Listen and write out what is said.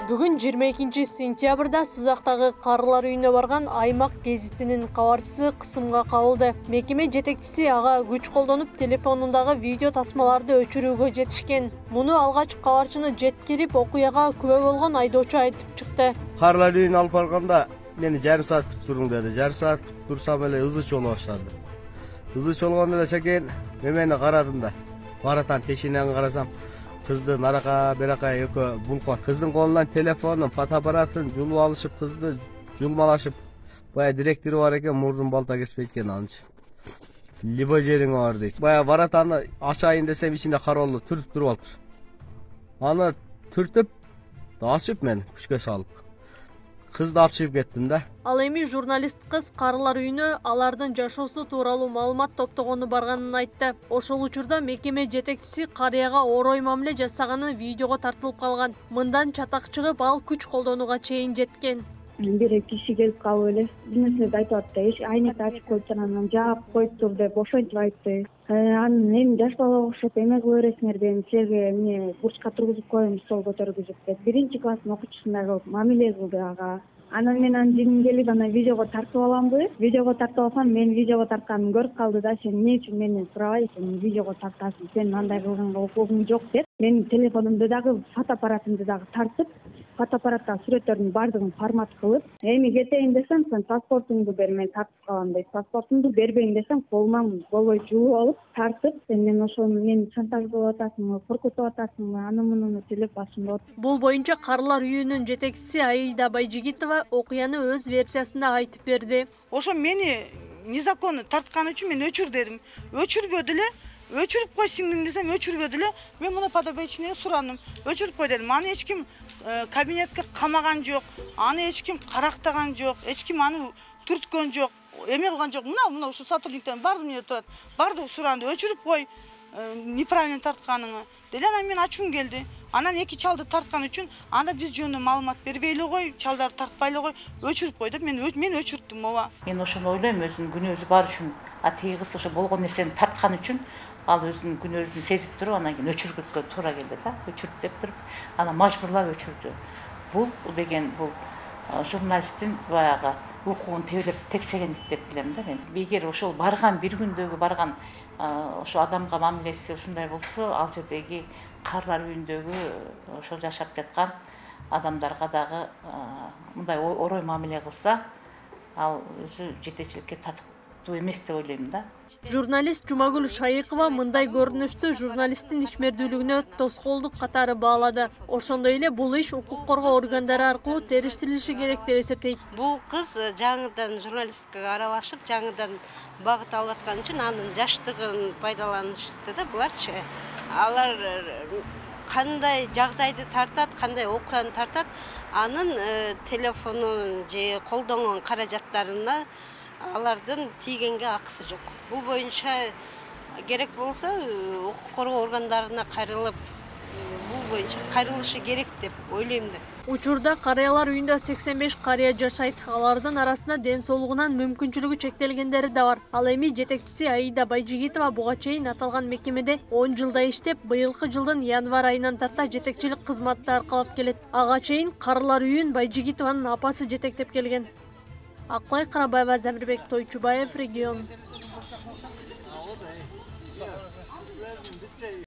Бүгін 22 сентябрда Сузақтағы қарылар үйіне барған аймақ гезитінің қабарчысы қысымға қалды. Мекеме жетекчisi аға күч қолданып телефонындағы видео тасмаларды өчірүүгө жетишкен. Мұны алгач қабарчыны жеткирип окуяга күбө болгон айдоочу айтып чыкты. Қарылар үйүнө алып барганда мени жарым саат күтүп туруң деди. Жарым саат күтүп турсам эле ызы чола баштады. Ызы чолгондо эле секен немени карадым да. Баратан тешинен карасам кызды нарака берака экөө булкон. Кыздын колунан телефонун, фотоаппаратын жулуп алышып, кызды жулмалашып, бая директори бар экен, мурдун балта кеспейт экен анчы. Либо жериңе бар дейт. Бая баратаны ачайын десем ичинде кароолу түртүп туруп алыптыр. Аны түртүп ачып мен күчкө салып кызды алып чыгып кеттим да. Ал эми журналист кыз карылар үйүнө алардын жашоосу тууралуу маалымат топтогону барганын айтты. Ошол учурда мекеме жетекчиси карыяга орой мамиле жасаганы видеого тартылып калган. Мындан чатак чыгып, ал күч колдонууга чейин жеткен. Бир киши келип калып эле бир нерселерди айтып атты. Айнекти ачып коюптур, анан жаап коюптур деп ошентип айтты. Анан эми жаш бала окшоп эме кыла бересиңерби, эми силерге эмне бурчка тургузуп коеюн, стол көтөргүзүп деп. Биринчи класстын окуучусундай кылып мамиле кылды ага. Анан мен анын жигим келип ана видеого тартып аламбы? Видеого тартып алсам, мен видеого тартканымды көрүп калды да, сен эмне үчүн менден сурабай сен видеого тартасың, сен андай кылганга укугуң жок деп. Менин телефонумду дагы, фотоаппаратымды дагы тартып, фотоаппараттагы сүрөттөрдүн баардыгын формат кылып, эми кетейин десем, сен паспортуңду бер, мен тартып калам дейт. Паспортумду бербейин десем, колуман болбой жууп алып, тартып, сен мен ошону мени шантаждап атасың, коркутуп атасың, аны муну телеп башымда. Бул боюнча карылар үйүнүн жетекчиси Аида Байжигитова окуяны өз версиясында айтып берди. Ошо мени незаконно тарткан үчүн мен өчүр дедим. Өчүрбөдү эле. Өчүрүп кой сиңдим десем, өчүрбөдү эле. Мен муну подопечныйга сурадым. Өчүрүп кой дедим. Аны эч ким кабинетке камаган жок. Аны эч ким карактаган жок. Эч ким аны түрткөн жок. Эме кылган жок. Мына ушу сотрудниктер бардыгы менде турат. Бардыгы суранды. Өчүрүп кой неправильно тартканыңы. Деди, анан мен ачуум келди. Анан эки чалды тарткан үчүн анда биз жөнүндө маалымат бербей эле кой, чалдарды тартпай эле кой, өчүрүп кой деп мен өчүрттүм ооба. Мен ошону ойлойм, өзүнүн күнөөсү бар үчүн, тиги кыз ошо болгон нерсени тарткан үчүн ал өзүнүн күнөөсүн сезип туруп, анан кийин өчүргөнгө туура келди да, өчүрт деп туруп, анан мажбурлап өчүрдү. Бул деген бул журналисттин баягы укугун тепсегендик деп билем да мен. Эгер ошол барган бир күндөгү барган ошо адамга мамилеси ушундай болсо, ал жердеги карылар үйүндөгү ошол жашап жаткан адамдарга дагы мындай орой мамиле кылса, ал өзү жетекчиликке татыктуу эмес деп ойлойм да. Журналист Жумагүл Шайыкова мындай көрүнүштү журналисттин ишмердүүлүгүнө тоскоолдук катары баалады. Ошондой эле бул иш укук коргоо органдары аркылуу териштирилиши керек деп эсептейт. Бул кыз жаңыдан журналисткага аралашып, жаңыдан багыт алып аткан үчүн анын жаштыгын пайдаланышты да буларчы. Алар кандай жагдайды тартат, кандай окуяны тартат, анын телефонун же колдонгон каражаттарына алардын тийгенге акысы жок. Бул боюнча керек болсо укук коргоо органдарына кайрылып, бул боюнча кайрылышы керек деп ойлойм да. Учурда карыялар үйүндө 85 карыя жашайт. Алардын арасында ден соолугунан мүмкүнчүлүгү чектелгендери да бар. Ал эми жетекчиси Аида Байжигитова буга чейин аталган мекемеде 10 жылда иштеп, быйылкы жылдын январь айынан тарта жетекчилик кызматты аркалап келет. Ага чейин карылар үйүн Байжигитованын апасы жетектеп келген. Акылай Карабаева, Замирбек Тойчубаев, Регион.